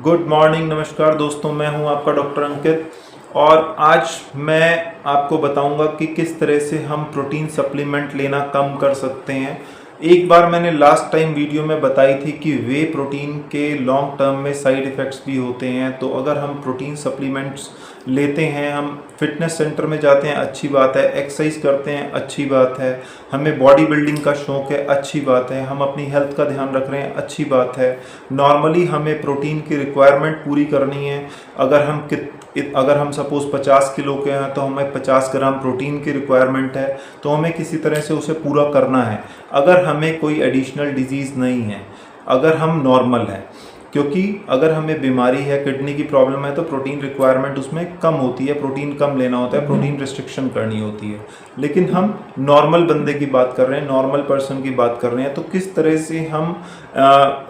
Good morning, नमस्कार दोस्तों। मैं हूं आपका डॉक्टर अंकित और आज मैं आपको बताऊंगा कि किस तरह से हम प्रोटीन सप्लीमेंट लेना कम कर सकते हैं। एक बार मैंने लास्ट टाइम वीडियो में बताई थी कि वे प्रोटीन के लॉन्ग टर्म में साइड इफ़ेक्ट्स भी होते हैं। तो अगर हम प्रोटीन सप्लीमेंट्स लेते हैं, हम फिटनेस सेंटर में जाते हैं, अच्छी बात है। एक्सरसाइज करते हैं, अच्छी बात है। हमें बॉडी बिल्डिंग का शौक़ है, अच्छी बात है। हम अपनी हेल्थ का ध्यान रख रहे हैं, अच्छी बात है। नॉर्मली हमें प्रोटीन की रिक्वायरमेंट पूरी करनी है। अगर हम सपोज़ 50 किलो के हैं तो हमें 50 ग्राम प्रोटीन की रिक्वायरमेंट है, तो हमें किसी तरह से उसे पूरा करना है। अगर हमें कोई एडिशनल डिजीज़ नहीं है, अगर हम नॉर्मल हैं, क्योंकि अगर हमें बीमारी है, किडनी की प्रॉब्लम है, तो प्रोटीन रिक्वायरमेंट उसमें कम होती है, प्रोटीन कम लेना होता है, प्रोटीन रिस्ट्रिक्शन करनी होती है। लेकिन हम नॉर्मल बंदे की बात कर रहे हैं, नॉर्मल पर्सन की बात कर रहे हैं, तो किस तरह से हम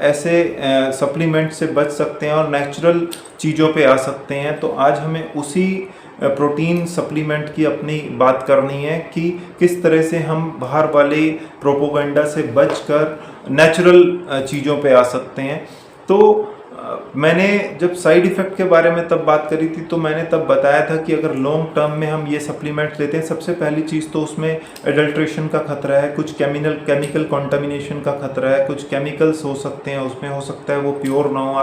ऐसे सप्लीमेंट से बच सकते हैं और नेचुरल चीज़ों पे आ सकते हैं। तो आज हमें उसी प्रोटीन सप्लीमेंट की अपनी बात करनी है कि किस तरह से हम बाहर वाले प्रोपोगंडा से बचकर नेचुरल चीज़ों पे आ सकते हैं। तो मैंने जब साइड इफ़ेक्ट के बारे में तब बात करी थी, तो मैंने तब बताया था कि अगर लॉन्ग टर्म में हम ये सप्लीमेंट लेते हैं, सबसे पहली चीज़ तो उसमें एडल्ट्रेशन का खतरा है, कुछ केमिकल कॉन्टामिनेशन का खतरा है, कुछ केमिकल्स हो सकते हैं उसमें, हो सकता है वो प्योर ना हो।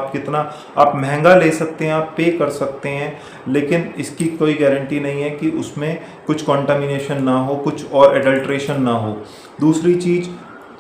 आप महंगा ले सकते हैं, आप पे कर सकते हैं, लेकिन इसकी कोई गारंटी नहीं है कि उसमें कुछ कॉन्टामिनेशन ना हो, कुछ और एडल्ट्रेशन ना हो। दूसरी चीज़,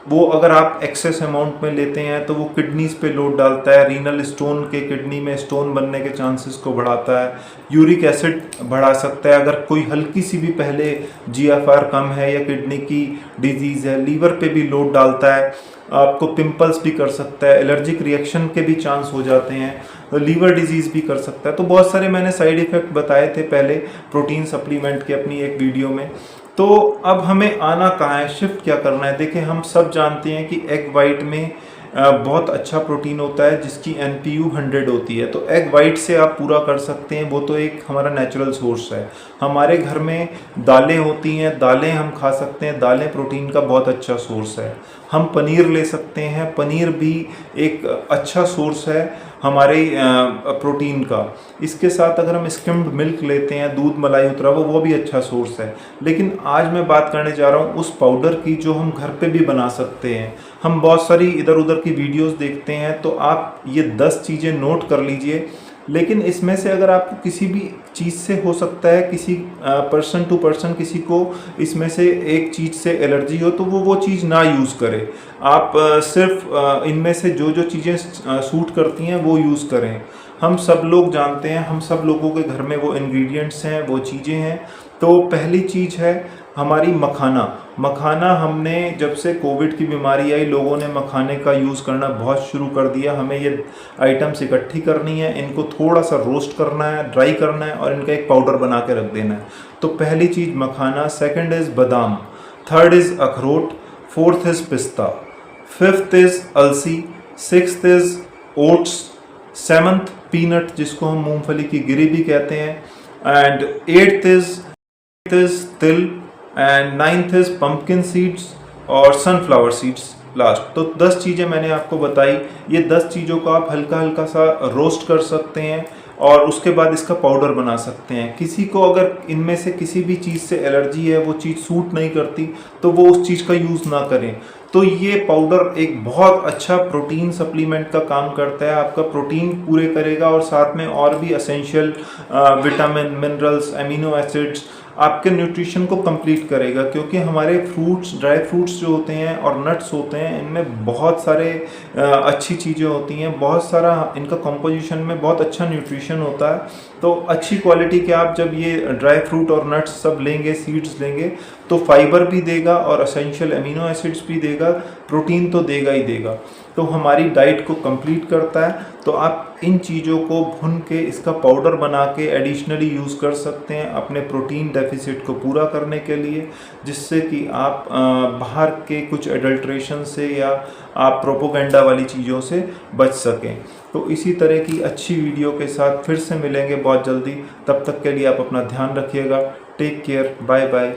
वो अगर आप एक्सेस अमाउंट में लेते हैं तो वो किडनीज पे लोड डालता है, रीनल स्टोन के, किडनी में स्टोन बनने के चांसेस को बढ़ाता है, यूरिक एसिड बढ़ा सकता है। अगर कोई हल्की सी भी पहले जीएफआर कम है या किडनी की डिजीज़ है, लीवर पे भी लोड डालता है, आपको पिंपल्स भी कर सकता है, एलर्जिक रिएक्शन के भी चांस हो जाते हैं, तो लीवर डिजीज़ भी कर सकता है। तो बहुत सारे मैंने साइड इफ़ेक्ट बताए थे पहले प्रोटीन सप्लीमेंट के अपनी एक वीडियो में। तो अब हमें आना कहाँ है, शिफ्ट क्या करना है। देखिए, हम सब जानते हैं कि एग वाइट में बहुत अच्छा प्रोटीन होता है जिसकी NPU 100 होती है। तो एग वाइट से आप पूरा कर सकते हैं, वो तो एक हमारा नेचुरल सोर्स है। हमारे घर में दालें होती हैं, दालें हम खा सकते हैं, दालें प्रोटीन का बहुत अच्छा सोर्स है। हम पनीर ले सकते हैं, पनीर भी एक अच्छा सोर्स है हमारे प्रोटीन का। इसके साथ अगर हम स्किम्ड मिल्क लेते हैं, दूध मलाई उतरा हुआ, वो भी अच्छा सोर्स है। लेकिन आज मैं बात करने जा रहा हूँ उस पाउडर की जो हम घर पे भी बना सकते हैं। हम बहुत सारी इधर उधर की वीडियोस देखते हैं, तो आप ये 10 चीज़ें नोट कर लीजिए। लेकिन इसमें से अगर आपको किसी भी चीज़ से हो सकता है, किसी पर्सन टू पर्सन किसी को इसमें से एक चीज़ से एलर्जी हो, तो वो चीज़ ना यूज़ करें। आप सिर्फ इनमें से जो जो चीज़ें सूट करती हैं वो यूज़ करें। हम सब लोग जानते हैं, हम सब लोगों के घर में वो इंग्रेडिएंट्स हैं, वो चीज़ें हैं। तो पहली चीज़ है हमारी मखाना। मखाना हमने जब से कोविड की बीमारी आई, लोगों ने मखाने का यूज़ करना बहुत शुरू कर दिया। हमें ये आइटम्स इकट्ठी करनी है, इनको थोड़ा सा रोस्ट करना है, ड्राई करना है और इनका एक पाउडर बना के रख देना है। तो पहली चीज़ मखाना, सेकंड इज़ बादाम, थर्ड इज़ अखरोट, फोर्थ इज़ पिस्ता, फिफ्थ इज़ अलसी, sixth is oats, seventh peanut जिसको हम मूंगफली की गिरी भी कहते हैं, एंड एट्थ इज़ तिल, and ninth is pumpkin seeds और सनफ्लावर सीड्स लास्ट। तो 10 चीज़ें मैंने आपको बताई। ये 10 चीज़ों को आप हल्का हल्का सा रोस्ट कर सकते हैं और उसके बाद इसका पाउडर बना सकते हैं। किसी को अगर इनमें से किसी भी चीज़ से एलर्जी है, वो चीज़ सूट नहीं करती, तो वो उस चीज़ का यूज़ ना करें। तो ये पाउडर एक बहुत अच्छा प्रोटीन सप्लीमेंट का काम करता है, आपका प्रोटीन पूरे करेगा और साथ में और भी essential vitamin, minerals, amino acids आपके न्यूट्रिशन को कंप्लीट करेगा। क्योंकि हमारे फ्रूट्स, ड्राई फ्रूट्स जो होते हैं और नट्स होते हैं, इनमें बहुत सारे अच्छी चीज़ें होती हैं, बहुत सारा इनका कंपोजिशन में बहुत अच्छा न्यूट्रिशन होता है। तो अच्छी क्वालिटी के आप जब ये ड्राई फ्रूट और नट्स सब लेंगे, सीड्स लेंगे, तो फाइबर भी देगा और एसेंशियल एमिनो एसिड्स भी देगा, प्रोटीन तो देगा ही देगा। तो हमारी डाइट को कंप्लीट करता है। तो आप इन चीज़ों को भून के इसका पाउडर बना के एडिशनली यूज़ कर सकते हैं अपने प्रोटीन डेफिसिट को पूरा करने के लिए, जिससे कि आप बाहर के कुछ एडल्ट्रेशन से या आप प्रोपोगंडा वाली चीज़ों से बच सकें। तो इसी तरह की अच्छी वीडियो के साथ फिर से मिलेंगे बहुत जल्दी। तब तक के लिए आप अपना ध्यान रखिएगा। Take care, bye bye.